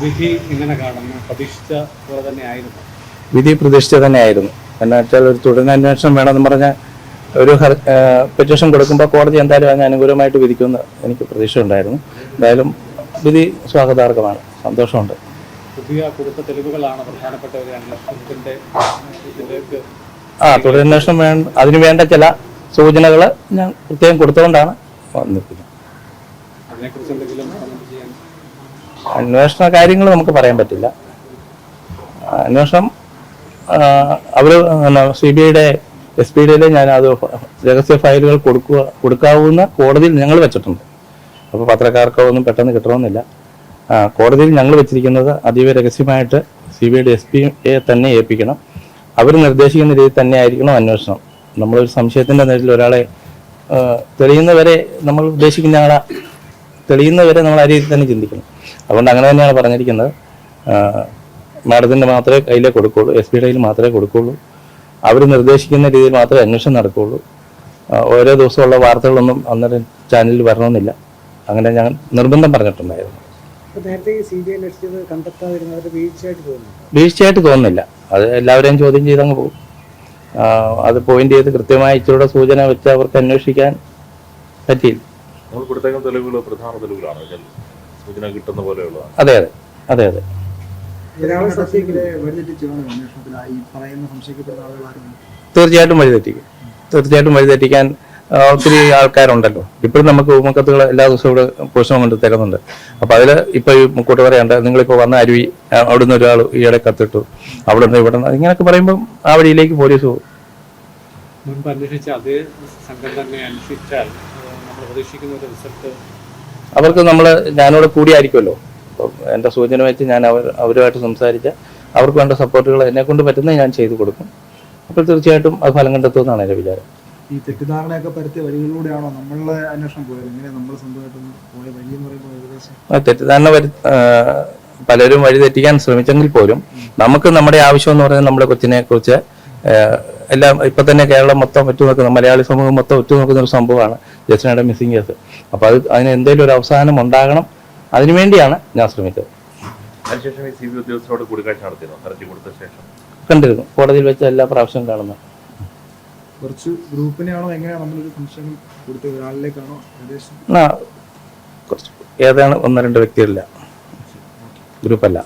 വിധി എങ്ങനെ കാണുന്നു? പ്രതീക്ഷിച്ച പോലെ തന്നെയായിരുന്നു? വിധി പ്രതീക്ഷിച്ച തന്നെയായിരുന്നു. എന്നാ വെച്ചാൽ ഒരു തുടരന്വേഷണം വേണമെന്ന് പറഞ്ഞാൽ ഒരു പെറ്റീഷൻ കൊടുക്കുമ്പോൾ കോടതി എന്തായാലും അതിന് അനുകൂലമായിട്ട് വിധിക്കുമെന്ന് എനിക്ക് പ്രതീക്ഷ ഉണ്ടായിരുന്നു. എന്തായാലും വിധി സ്വാഗതാർഹമാണ്, സന്തോഷമുണ്ട്. പുതിയ കൊടുത്ത തെളിവുകളാണ് പ്രധാനപ്പെട്ട ഒരു അന്വേഷണത്തിൻ്റെ ഇതിലേക്ക്. തുടരന്വേഷണം അതിന് വേണ്ട ചില സൂചനകൾ ഞാൻ പ്രത്യേകം കൊടുത്തുകൊണ്ടാണ് വന്നിരിക്കുന്നത്. അതിനെക്കുറിച്ച് എന്തെങ്കിലും കമന്റ് ചെയ്യാൻ? അന്വേഷണ കാര്യങ്ങൾ നമുക്ക് പറയാൻ പറ്റില്ല. അന്വേഷണം അവർ CBIയുടെ SPDയിൽ ഞാൻ അത് രഹസ്യ ഫയലുകൾ കൊടുക്കാവുന്ന കോടതിയിൽ ഞങ്ങൾ വെച്ചിട്ടുണ്ട്. അപ്പോൾ പത്രക്കാർക്കോ ഒന്നും പെട്ടെന്ന് കിട്ടണമെന്നില്ല. കോടതിയിൽ ഞങ്ങൾ വെച്ചിരിക്കുന്നത് അതീവ രഹസ്യമായിട്ട് CBIയുടെ SPയെ തന്നെ ഏൽപ്പിക്കണം. അവർ നിർദ്ദേശിക്കുന്ന രീതിയിൽ തന്നെ ആയിരിക്കണം അന്വേഷണം. നമ്മളൊരു സംശയത്തിൻ്റെ നേരിൽ ഒരാളെ തെളിയുന്നവരെ നമ്മൾ ഉദ്ദേശിക്കുന്ന ആളെ തെളിയുന്നവരെ നമ്മൾ ആ രീതിയിൽ തന്നെ ചിന്തിക്കണം. അതുകൊണ്ട് അങ്ങനെ തന്നെയാണ് പറഞ്ഞിരിക്കുന്നത്. മാഡത്തിൻ്റെ മാത്രമേ കയ്യിലേ കൊടുക്കുകയുള്ളൂ, SPയുടെ കയ്യിൽ മാത്രമേ കൊടുക്കുകയുള്ളൂ. അവർ നിർദ്ദേശിക്കുന്ന രീതിയിൽ മാത്രമേ അന്വേഷണം നടക്കുകയുള്ളൂ. ഓരോ ദിവസമുള്ള വാർത്തകളൊന്നും അന്നേരം ചാനലിൽ വരണമെന്നില്ല. അങ്ങനെ ഞാൻ നിർബന്ധം പറഞ്ഞിട്ടുണ്ടായിരുന്നു. വീഴ്ചയായിട്ട് തോന്നുന്നില്ല. അത് എല്ലാവരെയും ചോദ്യം ചെയ്തങ്ങ് പോകും. അത് പോയിന്റ് ചെയ്ത് കൃത്യമായി ഇച്ചിരൂടെ സൂചന വെച്ച് അവർക്ക് അന്വേഷിക്കാൻ പറ്റിയില്ല. അതെ അതെ അതെ അതെ. തീർച്ചയായിട്ടും വഴിതെറ്റിക്കാൻ ഒത്തിരി ആൾക്കാരുണ്ടല്ലോ. ഇപ്പോഴും നമുക്ക് ഉപമക്കത്തുകൾ എല്ലാ ദിവസവും ഇവിടെ പോഷണം കൊണ്ട് തരുന്നുണ്ട്. അപ്പൊ അതിൽ ഇപ്പൊ ഈ മുക്കൂട്ട് പറയണ്ട, നിങ്ങളിപ്പോ വന്ന അരുവി അവിടുന്ന് ഒരാൾ ഈയിടെ കത്തിട്ടു, അവിടെ നിന്ന് ഇവിടെ ഇങ്ങനെയൊക്കെ പറയുമ്പോൾ ആ വഴിയിലേക്ക് പോലീസ് പോകും. മുൻപ് അന്വേഷിച്ച അതേ സംഘം തന്നെ അന്വേഷിച്ചാൽ നമ്മൾ പ്രതീക്ഷിക്കുന്ന ഒരു റിസൾട്ട് അവർക്ക് ഞാനിവിടെ കൂടിയായിരിക്കുമല്ലോ. അപ്പം എൻ്റെ സൂചന വെച്ച് ഞാൻ അവരുമായിട്ട് സംസാരിച്ച അവർക്ക് വേണ്ട സപ്പോർട്ടുകൾ എന്നെ കൊണ്ട് പറ്റുന്നത് ഞാൻ ചെയ്തു കൊടുക്കും. അപ്പോൾ തീർച്ചയായിട്ടും അത് ഫലം കണ്ടെത്തുമെന്നാണ് എൻ്റെ വിചാരം. ഈ തെറ്റിദ്ധാരണയൊക്കെ പരത്തിയ വഴികളിലൂടെയാണോ നമ്മളുടെ അന്വേഷണം പോയത്? ഇങ്ങനെ നമ്മൾ സ്വന്തമായിട്ട് പോയ വഴി എന്ന് പറയുമ്പോൾ ഏകദേശം തെറ്റിദ്ധാരണ പലരും വഴി തെറ്റിക്കാൻ ശ്രമിച്ചെങ്കിൽ പോലും നമുക്ക് നമ്മുടെ ആവശ്യം എന്ന് പറയുന്നത് നമ്മുടെ കൊച്ചിനെ കുറിച്ച് എല്ലാം ഇപ്പൊ തന്നെ കേരളം മൊത്തം ഒറ്റുനോക്കുന്ന, മലയാളി സമൂഹം മൊത്തം ഒറ്റുനോക്കുന്ന ഒരു സംഭവമാണ് ജസ്റ്റിനയുടെ മിസ്സിംഗ് കേസ്. അപ്പൊ അതിന് എന്തെങ്കിലും ഒരു അവസാനം ഉണ്ടാകണം, അതിനുവേണ്ടിയാണ് ഞാൻ ശ്രമിച്ചത്. കണ്ടിരുന്നു, കോടതിയിൽ വെച്ച് എല്ലാ പ്രാവശ്യവും കാണുന്നു. കുറച്ച് ഗ്രൂപ്പിനെയാണോ എങ്ങനെയാണ് നമ്മളൊരു സംശയം കൊടുത്ത ഒരാളിലേക്കാണോ? കുറച്ച് ഏതാണ് 1-2 വ്യക്തികളില്ല, ഗ്രൂപ്പല്ല.